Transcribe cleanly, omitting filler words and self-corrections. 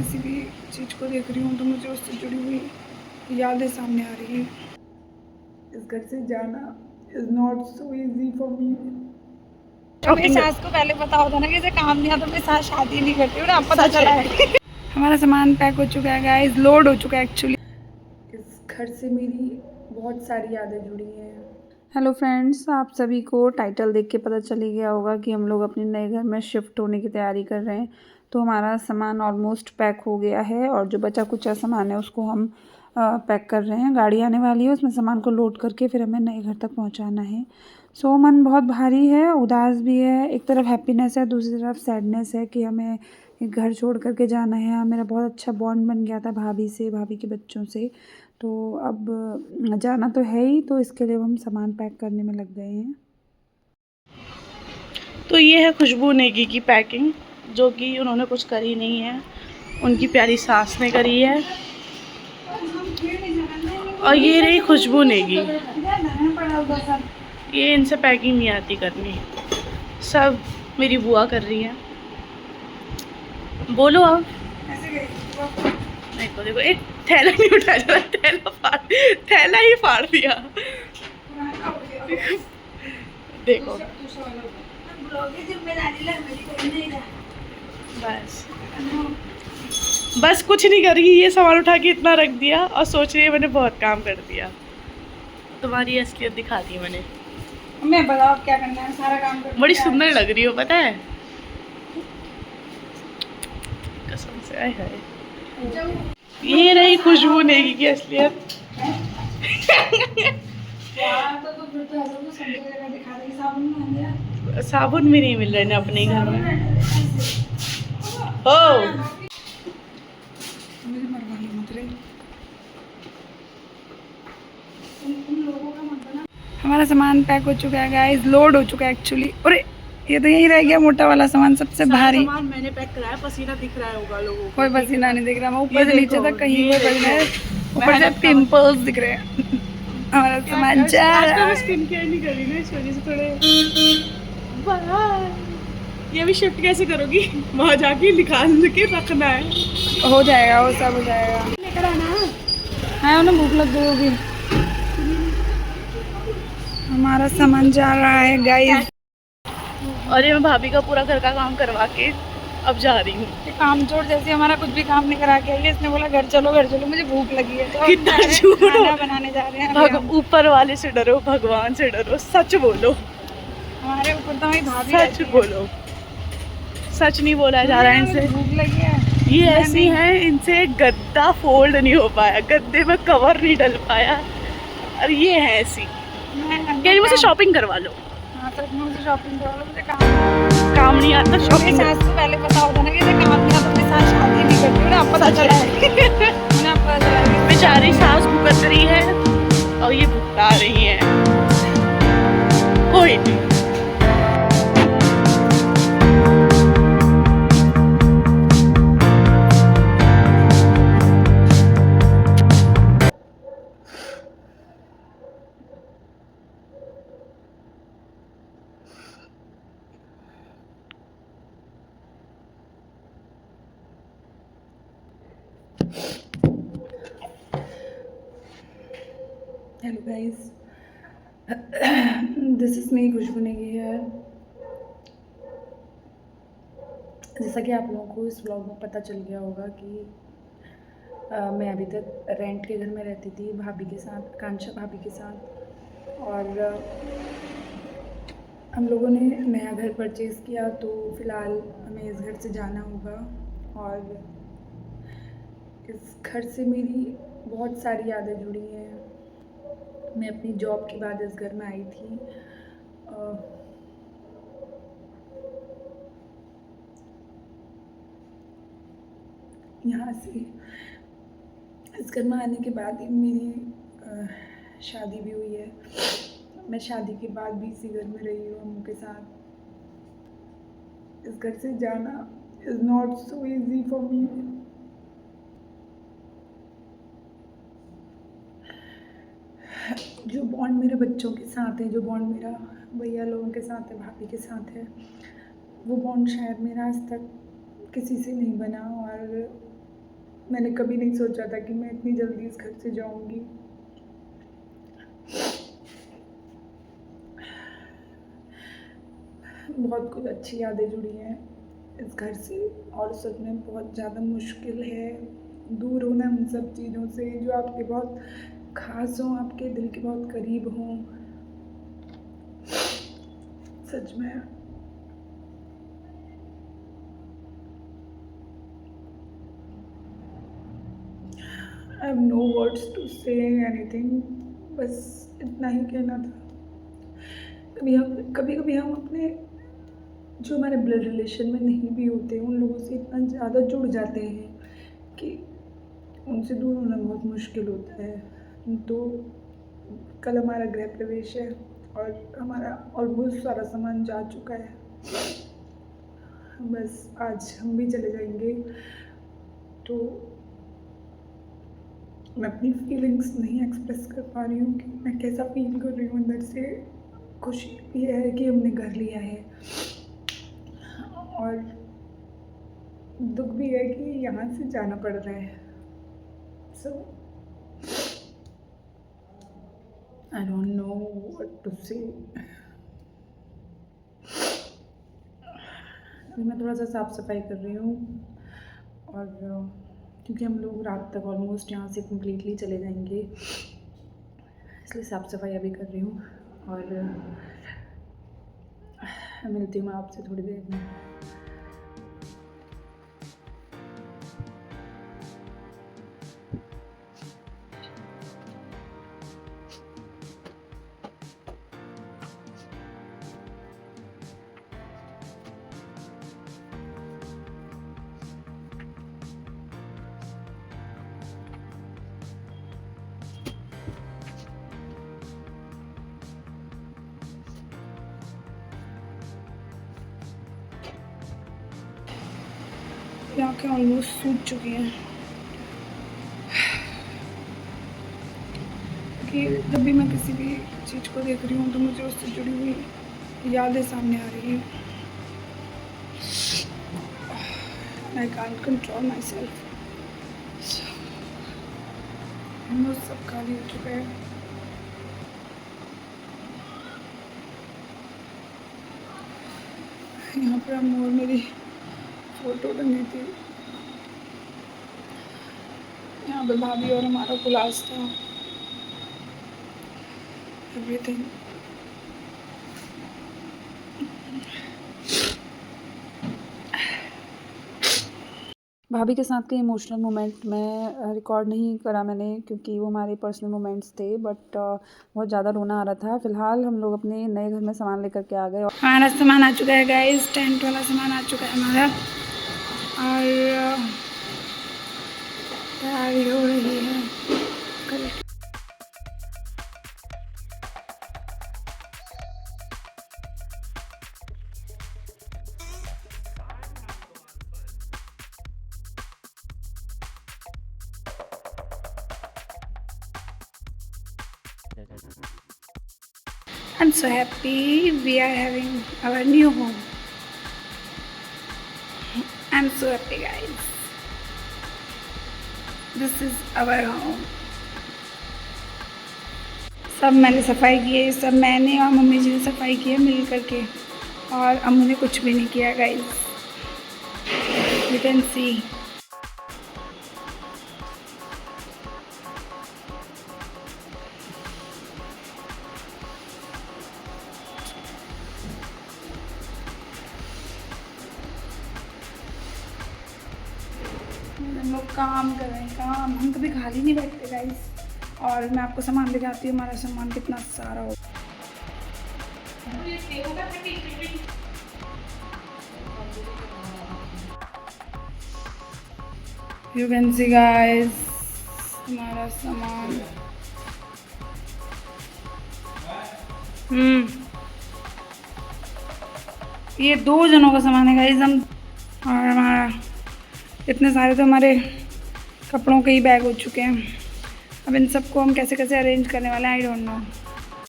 किसी भी चीज़ को देख रही हूँ तो मुझे उससे जुड़ी हुई यादें सामने आ रही हैं। इस घर से जाना is not so easy for me. मेरी सास को पहले पता होता ना कि इसे काम नहीं आता, मेरी सास शादी नहीं करती, और अब पता चला है। हमारा सामान पैक हो चुका है गाइस, लोड हो चुका है एक्चुअली। इस घर से मेरी बहुत सारी यादें जुड़ी हैं। हेलो फ्रेंड्स, आप सभी को टाइटल देख के पता चल ही गया होगा कि हम लोग अपने नए घर में शिफ्ट होने की तैयारी कर रहे हैं। तो हमारा सामान ऑलमोस्ट पैक हो गया है और जो बचा कुचा सामान है उसको हम पैक कर रहे हैं। गाड़ी आने वाली है, उसमें सामान को लोड करके फिर हमें नए घर तक पहुंचाना है। सो मन बहुत भारी है, उदास भी है, एक तरफ हैप्पीनेस है, दूसरी तरफ सैडनेस है कि हमें एक घर छोड़ करके जाना है। मेरा बहुत अच्छा बॉन्ड बन गया था भाभी से, भाभी के बच्चों से। तो अब जाना तो है ही, तो इसके लिए हम सामान पैक करने में लग गए हैं। तो ये है खुशबू नेगी की पैकिंग, जो कि उन्होंने कुछ करी नहीं है, उनकी प्यारी सास ने करी है। और ये रही खुशबू नेगी, ये इनसे पैकिंग नहीं आती करनी, सब मेरी बुआ कर रही है। बोलो अब। देखो देखो, एक थैला नहीं उठाया जा रहा, थैला ही फाड़ दिया। देखो बस कुछ नहीं कर रही, ये सामान उठा के इतना रख दिया और सोच रही है मैंने बहुत काम कर दिया। तुम्हारी असलियत दिखा दी मैंने। मैं बताओ क्या करना है, सारा काम कर। बड़ी सुंदर लग रही हो, पता है, कसम से। आए हाय, ये रही खुशबू नेगी की असलियत। साबुन भी नहीं मिल रहे ना अपने घर में। ओ हमारा सामान पैक हो चुका है गाइस, लोड हो चुका है एक्चुअली। और ये तो यही रह गया मोटा वाला सामान, सबसे भारी सामान मैंने पैक कराया। पसीना दिख रहा होगा लोगों को। कोई पसीना नहीं दिख रहा, मैं ऊपर से नीचे तक कहीं कोई पसीना है, ऊपर से मेहनत का पिंपल्स दिख रहे हैं। हमारा सामान जा रहा है। स्किन केयर नहीं करी ना, इस वजह से थोड़े। ये भी शिफ्ट कैसे करोगी? वहाँ जाके निकाल के रखना है। हो जाएगा, वो सब हो जाएगा। लेकर आना। हाँ, उन्हें भूख लग गई होगी। हमारा सामान जा रहा है गाइस। और ये मैं भाभी का पूरा घर का काम करवा के अब जा रही हूँ। काम चोर जैसे हमारा कुछ भी काम नहीं करा के आई है। इसने बोला घर चलो घर चलो, मुझे भूख लगी है तो कितना झूठ खाना बनाने जा रहे हैं। ऊपर वाले से डरो, भगवान से डरो, सच बोलो। हमारे ऊपर तो हमारी भाभी सच बोलो, सच नहीं बोला जा रहा है इनसे। भूख लगी है। ये ऐसी है, इनसे गद्दा फोल्ड नहीं हो पाया, गद्दे में कवर नहीं डल पाया, और ये है ऐसी। यानी मुझे शॉपिंग करवा लो। हाँ, तो मुझे शॉपिंग करवा लो, मुझे काम नहीं आता शॉपिंग। सास को पहले पता होता ना कि इसे काम नहीं आता, मेरी सास शादी नहीं करती, और अब पता चला है। बेचारी सास भुगत रही है और ये भुगता रही है। कोई नहीं। Hello guys, this is me Khushboo Negi here. जैसा कि आप लोगों को इस व्लॉग में पता चल गया होगा कि मैं अभी तक रेंट के घर में रहती थी भाभी के साथ, आकांक्षा भाभी के साथ। और हम लोगों ने नया घर परचेज़ किया, तो फ़िलहाल हमें इस घर से जाना होगा। और इस घर से मेरी बहुत सारी यादें जुड़ी हैं। मैं अपनी जॉब के बाद इस घर में आई थी। यहाँ से इस घर में आने के बाद ही मेरी शादी भी हुई है। मैं शादी के बाद भी इसी घर में रही हूँ अम्मू के साथ। इस घर से जाना is not so easy for me. जो बॉन्ड मेरे बच्चों के साथ है, जो बॉन्ड मेरा भैया लोगों के साथ है, भाभी के साथ है, वो बॉन्ड शायद मेरा आज तक किसी से नहीं बना। और मैंने कभी नहीं सोचा था कि मैं इतनी जल्दी इस घर से जाऊंगी। बहुत कुछ अच्छी यादें जुड़ी हैं इस घर से और सच में बहुत ज़्यादा मुश्किल है दूर होना उन सब चीज़ों से जो आपके बहुत खास हों, आपके दिल के बहुत करीब हों। सच में I have no words to say anything, बस इतना ही कहना था। कभी कभी हम अपने जो हमारे ब्लड रिलेशन में नहीं भी होते उन लोगों से इतना ज़्यादा जुड़ जाते हैं कि उनसे दूर होना बहुत मुश्किल होता है। तो कल हमारा गृह प्रवेश है और हमारा ऑलमोस्ट सारा सामान जा चुका है, बस आज हम भी चले जाएंगे। तो मैं अपनी फीलिंग्स नहीं एक्सप्रेस कर पा रही हूँ कि मैं कैसा फील कर रही हूँ अंदर से। खुशी भी है कि हमने घर लिया है और दुख भी है कि यहाँ से जाना पड़ रहा है। So I don't know what to say. मैं थोड़ा सा साफ़ सफाई कर रही हूँ और क्योंकि हम लोग रात तक ऑलमोस्ट यहाँ से कम्प्लीटली चले जाएंगे, इसलिए साफ़ सफाई अभी कर रही हूँ और मिलती हूँ मैं आपसे थोड़ी देर में। यहाँ के ऑलमोस्ट सूख चुकी हैं कि जब भी मैं किसी भी चीज़ को देख रही हूँ तो मुझे उससे जुड़ी हुई यादें सामने आ रही हैं। I can't control my self. सब खाली हो चुका है। यहाँ पर हम और मेरी फोटो टंगी थी, यहाँ पे भाभी और हमारा क्लास था, एवरीथिंग। भाभी के साथ के इमोशनल मोमेंट में रिकॉर्ड नहीं करा मैंने क्योंकि वो हमारे पर्सनल मोमेंट्स थे, बट बहुत ज़्यादा रोना आ रहा था। फ़िलहाल हम लोग अपने नए घर में सामान लेकर के आ गए। हमारा सामान आ चुका है गाइस, टेंट वाला सामान आ चुका है हमारा और तैयारी हो रही है। I'm so happy we are having our new home. I'm so happy guys. This is our home. सब मैंने सफाई की है, सब मैंने और मम्मी जी ने सफाई की है मिल करके, और अम्मू ने कुछ भी नहीं किया गाइस। You can see. हम लोग काम कर रहे हैं, काम। हम कभी खाली नहीं बैठते गाइस। और मैं आपको सामान दिखाती हूँ, हमारा सामान कितना सारा हो। यू कैन सी गाइस हमारा सामान। ये 2 जनों का सामान है गाइस। हम और हमारा इतने सारे तो हमारे कपड़ों के ही बैग हो चुके हैं। अब इन सबको हम कैसे कैसे अरेंज करने वाले हैं, आई डोंट नो।